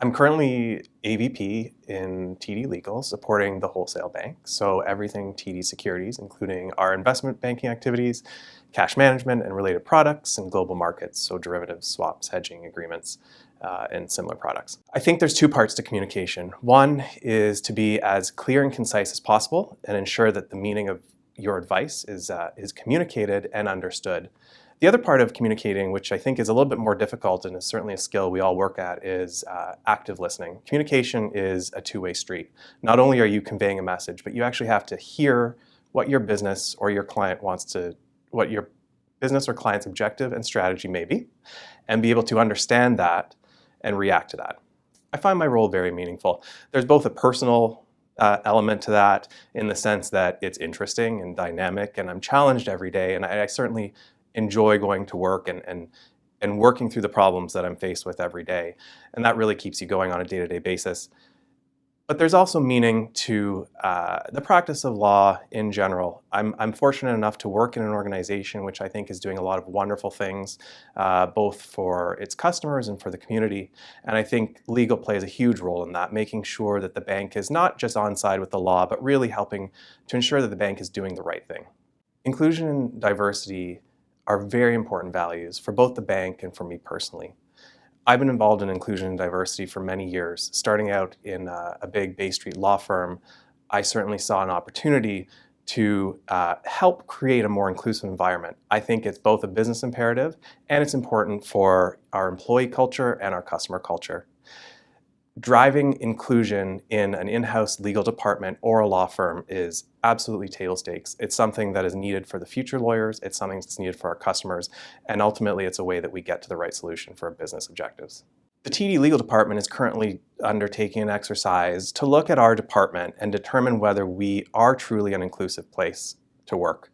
I'm currently AVP in TD Legal, supporting the wholesale bank. So everything TD Securities, including our investment banking activities, cash management and related products, and global markets, so derivatives, swaps, hedging agreements, and similar products. I think there's two parts to communication. One is to be as clear and concise as possible and ensure that the meaning of your advice is communicated and understood. The other part of communicating, which I think is a little bit more difficult and is certainly a skill we all work at, is active listening. Communication is a two-way street. Not only are you conveying a message, but you actually have to hear what your business or your client what your business or client's objective and strategy may be, and be able to understand that and react to that. I find my role very meaningful. There's both a personal element to that in the sense that it's interesting and dynamic, and I'm challenged every day, and I certainly enjoy going to work and working through the problems that I'm faced with every day. And that really keeps you going on a day-to-day basis. But there's also meaning to the practice of law in general. I'm fortunate enough to work in an organization which I think is doing a lot of wonderful things, both for its customers and for the community. And I think legal plays a huge role in that, making sure that the bank is not just on side with the law, but really helping to ensure that the bank is doing the right thing. Inclusion and diversity are very important values for both the bank and for me personally. I've been involved in inclusion and diversity for many years. Starting out in a big Bay Street law firm, I certainly saw an opportunity to help create a more inclusive environment. I think it's both a business imperative and it's important for our employee culture and our customer culture. Driving inclusion in an in-house legal department or a law firm is absolutely table stakes. It's something that is needed for the future lawyers, it's something that's needed for our customers, and ultimately it's a way that we get to the right solution for our business objectives. The TD Legal Department is currently undertaking an exercise to look at our department and determine whether we are truly an inclusive place to work.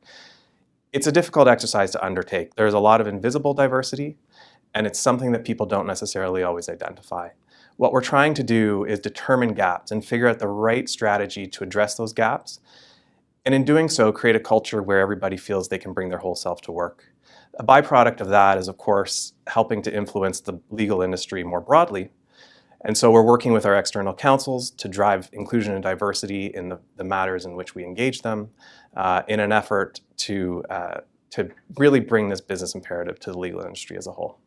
It's a difficult exercise to undertake. There's a lot of invisible diversity, and it's something that people don't necessarily always identify. What we're trying to do is determine gaps and figure out the right strategy to address those gaps. And in doing so, create a culture where everybody feels they can bring their whole self to work. A byproduct of that is, of course, helping to influence the legal industry more broadly. And so we're working with our external counsels to drive inclusion and diversity in the matters in which we engage them in an effort to really bring this business imperative to the legal industry as a whole.